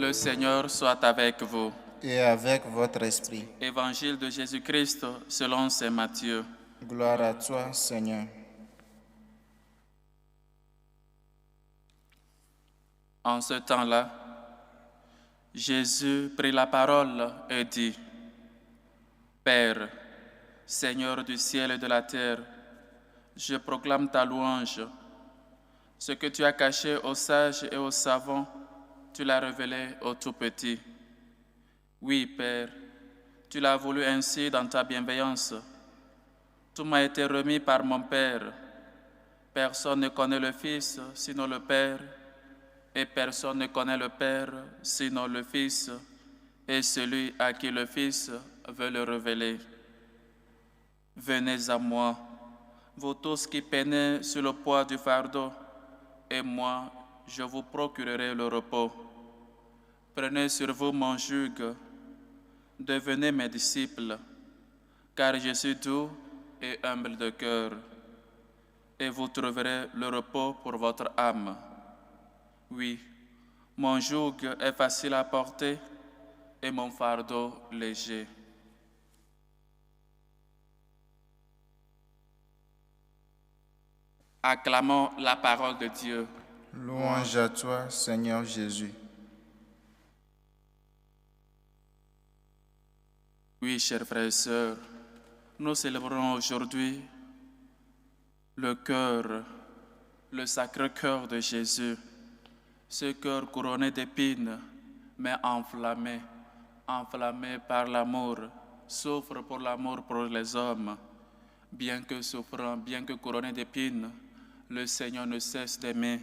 Le Seigneur soit avec vous. Et avec votre esprit. Évangile de Jésus-Christ selon saint Matthieu. Gloire à toi, Seigneur. En ce temps-là, Jésus prit la parole et dit, Père, Seigneur du ciel et de la terre, je proclame ta louange. Ce que tu as caché aux sages et aux savants, tu l'as révélé aux tout-petits. Oui, Père, tu l'as voulu ainsi dans ta bienveillance. Tout m'a été remis par mon Père. Personne ne connaît le Fils sinon le Père, et personne ne connaît le Père sinon le Fils, et celui à qui le Fils veut le révéler. Venez à moi, vous tous qui peinez sur le poids du fardeau, et moi, je vous procurerai le repos. Prenez sur vous mon joug, devenez mes disciples, car je suis doux et humble de cœur, et vous trouverez le repos pour votre âme. Oui, mon joug est facile à porter et mon fardeau léger. Acclamons la parole de Dieu. Louange à toi, Seigneur Jésus. Oui, chers frères et sœurs, nous célébrons aujourd'hui le cœur, le sacré cœur de Jésus, ce cœur couronné d'épines, mais enflammé par l'amour, souffre pour l'amour pour les hommes. Bien que souffrant, bien que couronné d'épines, le Seigneur ne cesse d'aimer,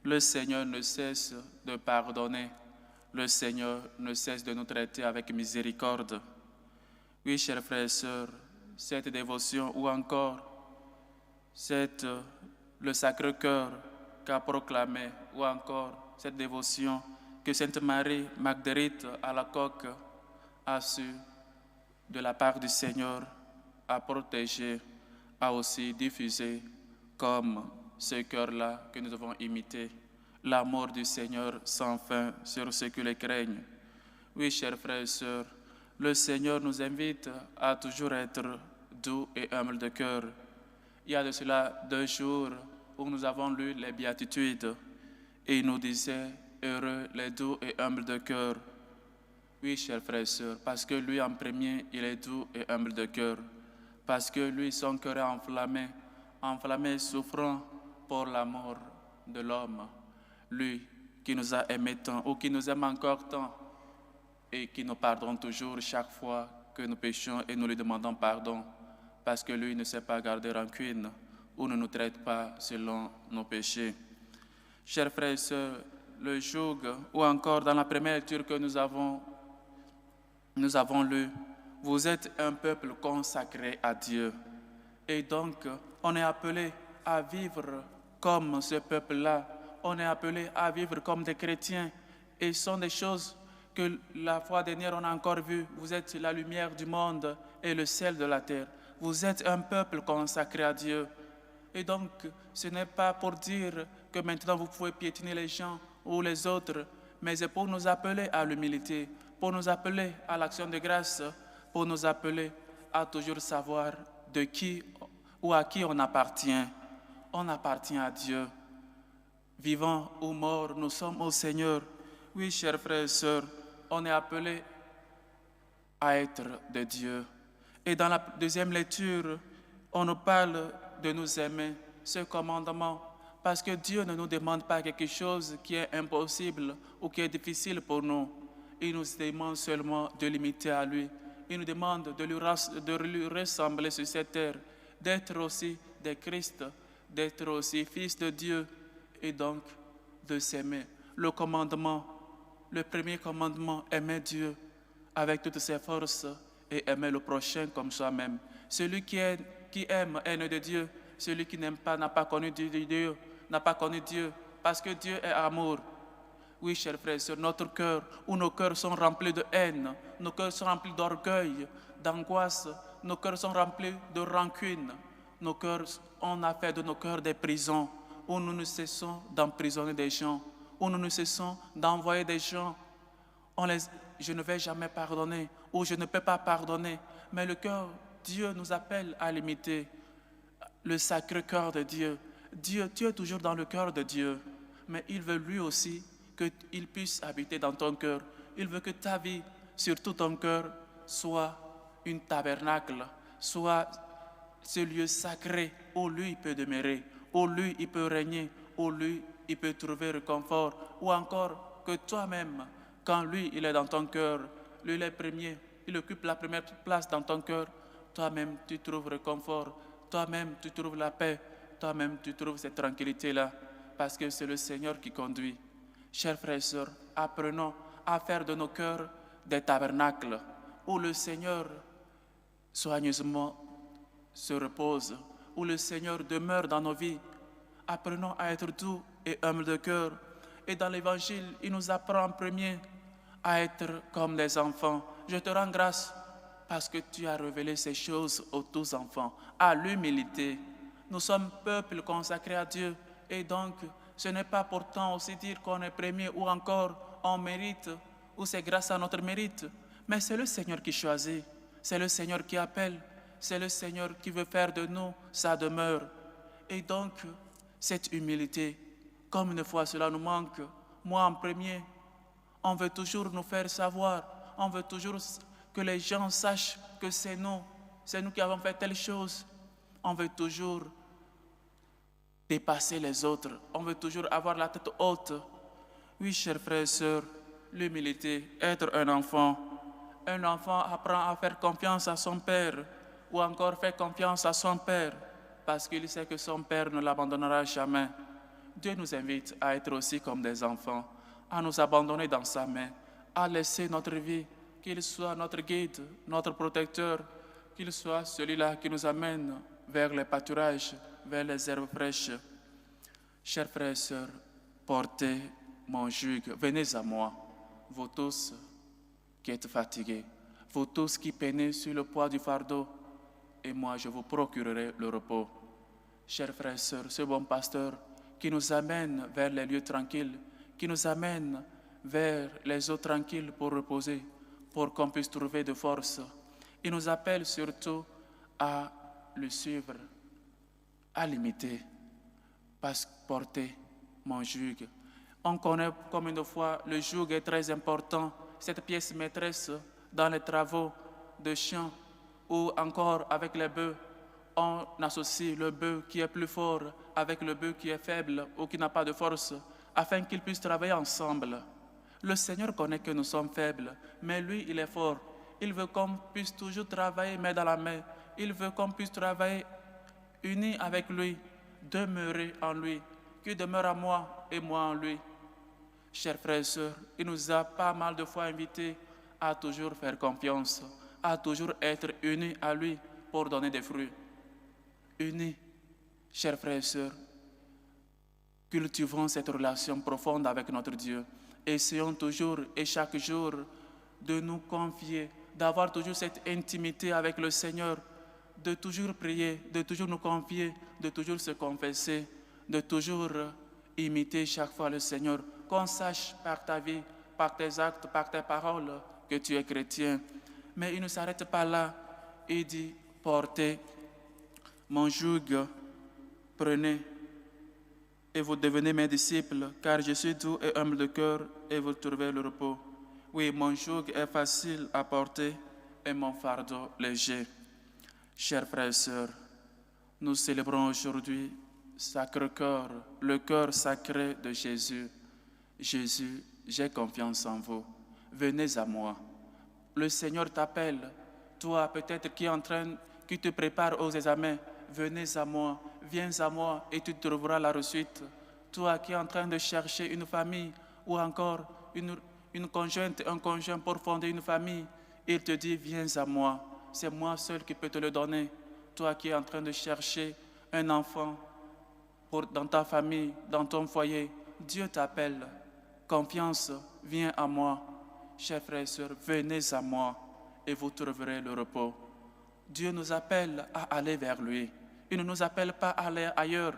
le Seigneur ne cesse de pardonner, le Seigneur ne cesse de nous traiter avec miséricorde. Oui, chers frères et sœurs, cette dévotion ou encore le Sacré-Cœur qu'a proclamé ou encore cette dévotion que Sainte Marie Marguerite Alacoque a su de la part du Seigneur à protéger, a aussi diffusé comme ce cœur-là que nous devons imiter, l'amour du Seigneur sans fin sur ceux qui le craignent. Oui, chers frères et sœurs, le Seigneur nous invite à toujours être doux et humble de cœur. Il y a de cela 2 jours où nous avons lu les béatitudes et il nous disait « Heureux les doux et humbles de cœur ». Oui, chers frères et sœurs, parce que lui en premier, il est doux et humble de cœur. Parce que lui, son cœur est enflammé et souffrant pour l'amour de l'homme. Lui qui nous a aimés tant ou qui nous aime encore tant et qui nous pardonne toujours chaque fois que nous péchons et nous lui demandons pardon. Parce que lui ne sait pas garder rancune ou ne nous traite pas selon nos péchés. Chers frères et sœurs, le joug, ou encore dans la première lecture que nous avons lu, vous êtes un peuple consacré à Dieu. Et donc, on est appelé à vivre comme ce peuple-là. On est appelé à vivre comme des chrétiens. Et ce sont des choses que la fois dernière, on a encore vues. Vous êtes la lumière du monde et le sel de la terre. Vous êtes un peuple consacré à Dieu. Et donc, ce n'est pas pour dire que maintenant vous pouvez piétiner les gens ou les autres, mais c'est pour nous appeler à l'humilité, pour nous appeler à l'action de grâce, pour nous appeler à toujours savoir de qui ou à qui on appartient. On appartient à Dieu. Vivants ou morts, nous sommes au Seigneur. Oui, chers frères et sœurs, on est appelé à être de Dieu. Et dans la deuxième lecture, on nous parle de nous aimer, ce commandement, parce que Dieu ne nous demande pas quelque chose qui est impossible ou qui est difficile pour nous. Il nous demande seulement de l'imiter à lui. Il nous demande de lui ressembler sur cette terre, d'être aussi des Christ, d'être aussi fils de Dieu et donc de s'aimer. Le premier commandement, aimer Dieu avec toutes ses forces et aimer le prochain comme soi-même. Celui qui aime est né de Dieu. Celui qui n'aime pas n'a pas connu Dieu, parce que Dieu est amour. Oui, chers frères et sœurs, notre cœur, où nos cœurs sont remplis de haine, nos cœurs sont remplis d'orgueil, d'angoisse, nos cœurs sont remplis de rancune. On a fait de nos cœurs des prisons, où nous ne cessons d'emprisonner des gens, où nous ne cessons d'envoyer des gens Je ne vais jamais pardonner ou je ne peux pas pardonner. Mais le cœur, Dieu nous appelle à l'imiter. Le sacré cœur de Dieu. Dieu, tu es toujours dans le cœur de Dieu. Mais il veut lui aussi qu'il puisse habiter dans ton cœur. Il veut que ta vie, surtout ton cœur, soit une tabernacle, soit ce lieu sacré où lui peut demeurer, où lui il peut régner, où lui il peut trouver réconfort, ou encore que toi-même, quand lui il est dans ton cœur, lui il est premier, il occupe la première place dans ton cœur, toi-même tu trouves réconfort, toi-même tu trouves la paix, toi-même tu trouves cette tranquillité-là, parce que c'est le Seigneur qui conduit. Chers frères et sœurs, apprenons à faire de nos cœurs des tabernacles où le Seigneur soigneusement se repose, où le Seigneur demeure dans nos vies. Apprenons à être doux et humbles de cœur. Et dans l'Évangile, il nous apprend en premier à être comme des enfants. Je te rends grâce parce que tu as révélé ces choses aux tous enfants, à l'humilité. Nous sommes peuple consacré à Dieu et donc ce n'est pas pourtant aussi dire qu'on est premier ou encore on mérite ou c'est grâce à notre mérite, mais c'est le Seigneur qui choisit, c'est le Seigneur qui appelle, c'est le Seigneur qui veut faire de nous sa demeure. Et donc, cette humilité, comme une fois cela nous manque, moi en premier, on veut toujours nous faire savoir, on veut toujours que les gens sachent que c'est nous qui avons fait telle chose. On veut toujours dépasser les autres, on veut toujours avoir la tête haute. Oui, chers frères et sœurs, l'humilité, être un enfant apprend à faire confiance à son père ou encore faire confiance à son père parce qu'il sait que son père ne l'abandonnera jamais. Dieu nous invite à être aussi comme des enfants, à nous abandonner dans sa main, à laisser notre vie, qu'il soit notre guide, notre protecteur, qu'il soit celui-là qui nous amène vers les pâturages, vers les herbes fraîches. Chers frères et sœurs, portez mon joug, venez à moi, vous tous qui êtes fatigués, vous tous qui peinez sur le poids du fardeau, et moi je vous procurerai le repos. Chers frères et sœurs, ce bon pasteur qui nous amène vers les lieux tranquilles, qui nous amène vers les eaux tranquilles pour reposer, pour qu'on puisse trouver de force. Il nous appelle surtout à le suivre, à l'imiter, parce que porter mon joug. On connaît comme une fois, le joug est très important, cette pièce maîtresse dans les travaux de champs ou encore avec les bœufs. On associe le bœuf qui est plus fort avec le bœuf qui est faible ou qui n'a pas de force, afin qu'ils puissent travailler ensemble. Le Seigneur connaît que nous sommes faibles, mais lui, il est fort. Il veut qu'on puisse toujours travailler main dans la main. Il veut qu'on puisse travailler unis avec lui, demeurer en lui, qu'il demeure à moi et moi en lui. Chers frères et sœurs, il nous a pas mal de fois invités à toujours faire confiance, à toujours être unis à lui pour donner des fruits. Unis, chers frères et sœurs, cultivons cette relation profonde avec notre Dieu. Essayons toujours et chaque jour de nous confier, d'avoir toujours cette intimité avec le Seigneur, de toujours prier, de toujours nous confier, de toujours se confesser, de toujours imiter chaque fois le Seigneur, qu'on sache par ta vie, par tes actes, par tes paroles que tu es chrétien. Mais il ne s'arrête pas là, il dit, portez mon joug, prenez et vous devenez mes disciples, car je suis doux et humble de cœur et vous trouvez le repos. Oui, mon joug est facile à porter et mon fardeau léger. Chers frères et sœurs, nous célébrons aujourd'hui Sacré-Cœur, le cœur sacré de Jésus. Jésus, j'ai confiance en vous. Venez à moi. Le Seigneur t'appelle. Toi, peut-être qui te prépare aux examens, venez à moi, viens à moi et tu trouveras la réussite. Toi qui es en train de chercher une famille ou encore une conjointe, un conjoint pour fonder une famille, il te dit, viens à moi. C'est moi seul qui peux te le donner. Toi qui es en train de chercher un enfant dans ta famille, dans ton foyer, Dieu t'appelle. Confiance, viens à moi. Chers frères et sœurs, venez à moi et vous trouverez le repos. Dieu nous appelle à aller vers lui. Il ne nous appelle pas à aller ailleurs.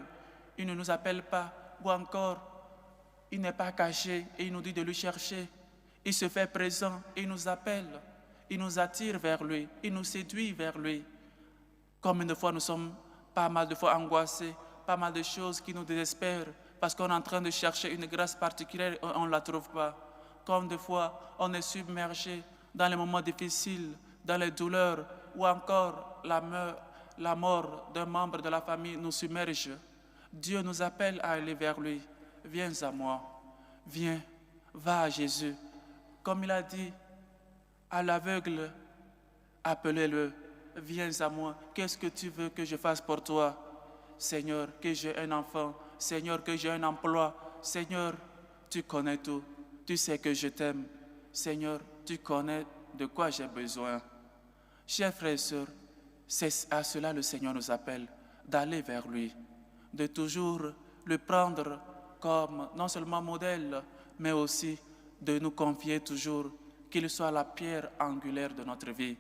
Il ne nous appelle pas, ou encore, il n'est pas caché et il nous dit de le chercher. Il se fait présent, il nous appelle, il nous attire vers lui, il nous séduit vers lui. Combien de fois nous sommes pas mal de fois angoissés, pas mal de choses qui nous désespèrent parce qu'on est en train de chercher une grâce particulière et on ne la trouve pas. Combien de fois on est submergé dans les moments difficiles, dans les douleurs ou encore la mort d'un membre de la famille nous submerge. Dieu nous appelle à aller vers lui. Viens à moi, viens, va à Jésus. Comme il a dit à l'aveugle, appelez-le, viens à moi. Qu'est-ce que tu veux que je fasse pour toi? Seigneur, que j'ai un enfant. Seigneur, que j'ai un emploi. Seigneur, tu connais tout. Tu sais que je t'aime. Seigneur, tu connais de quoi j'ai besoin. Chers frères et sœurs, c'est à cela le Seigneur nous appelle, d'aller vers lui, de toujours le prendre comme non seulement modèle, mais aussi de nous confier toujours qu'il soit la pierre angulaire de notre vie.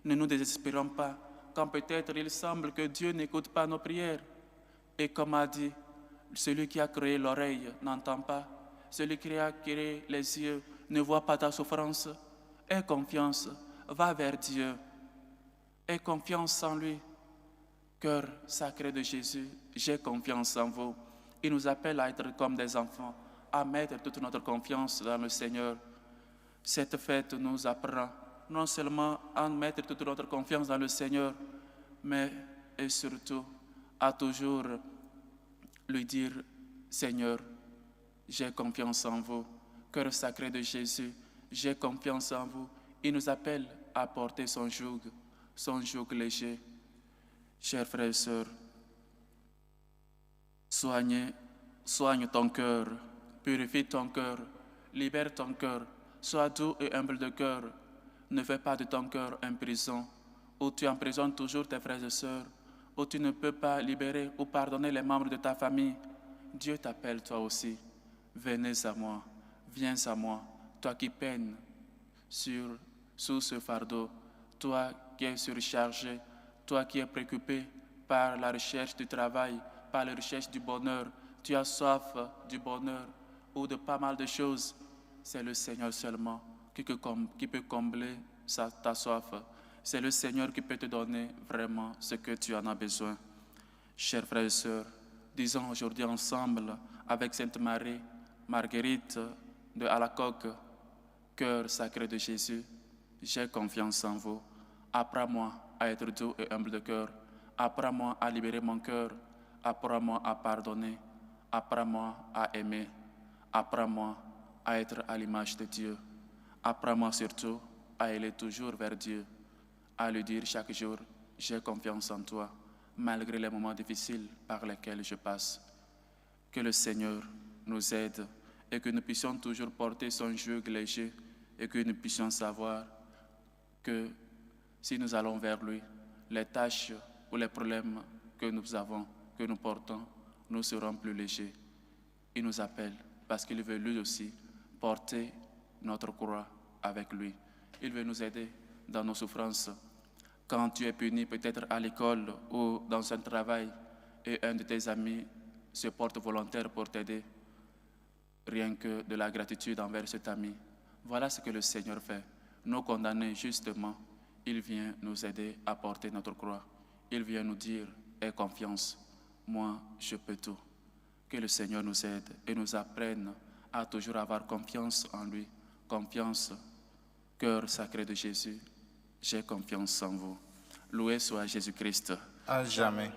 Ne nous désespérons pas, quand peut-être il semble que Dieu n'écoute pas nos prières. Et comme a dit, celui qui a créé l'oreille n'entend pas, celui qui a créé les yeux ne voit pas ta souffrance. Aie confiance, va vers Dieu. Aie confiance en lui. Cœur sacré de Jésus, j'ai confiance en vous. Il nous appelle à être comme des enfants, à mettre toute notre confiance dans le Seigneur. Cette fête nous apprend non seulement à mettre toute notre confiance dans le Seigneur, mais et surtout à toujours lui dire, Seigneur, j'ai confiance en vous. Cœur sacré de Jésus, j'ai confiance en vous. Il nous appelle à porter son joug léger. Chers frères et sœurs, soigne ton cœur, purifie ton cœur, libère ton cœur, sois doux et humble de cœur. Ne fais pas de ton cœur une prison où tu emprisonnes toujours tes frères et sœurs, où tu ne peux pas libérer ou pardonner les membres de ta famille. Dieu t'appelle toi aussi. Venez à moi, viens à moi, toi qui peines sous ce fardeau, toi qui es surchargé, toi qui es préoccupé par la recherche du travail, par la recherche du bonheur, tu as soif du bonheur ou de pas mal de choses. C'est le Seigneur seulement qui peut combler ta soif. C'est le Seigneur qui peut te donner vraiment ce que tu en as besoin. Chers frères et sœurs, disons aujourd'hui ensemble avec Sainte Marie, Marguerite de Alacoque, cœur sacré de Jésus, j'ai confiance en vous. Apprends-moi à être doux et humble de cœur. Apprends-moi à libérer mon cœur. Apprends-moi à pardonner. Apprends-moi à aimer. Apprends-moi à être à l'image de Dieu. Apprends-moi surtout à aller toujours vers Dieu, à lui dire chaque jour, j'ai confiance en toi, malgré les moments difficiles par lesquels je passe. Que le Seigneur nous aide et que nous puissions toujours porter son joug léger et que nous puissions savoir que si nous allons vers lui, les tâches ou les problèmes que nous avons, que nous portons, nous serons plus légers. Il nous appelle parce qu'il veut lui aussi porter notre croix avec lui. Il veut nous aider dans nos souffrances. Quand tu es puni peut-être à l'école ou dans un travail et un de tes amis se porte volontaire pour t'aider, rien que de la gratitude envers cet ami. Voilà ce que le Seigneur fait. Nos condamnés, justement, il vient nous aider à porter notre croix. Il vient nous dire, aie confiance, moi je peux tout. Que le Seigneur nous aide et nous apprenne à toujours avoir confiance en lui. Confiance, cœur sacré de Jésus, j'ai confiance en vous. Loué soit Jésus-Christ. À jamais.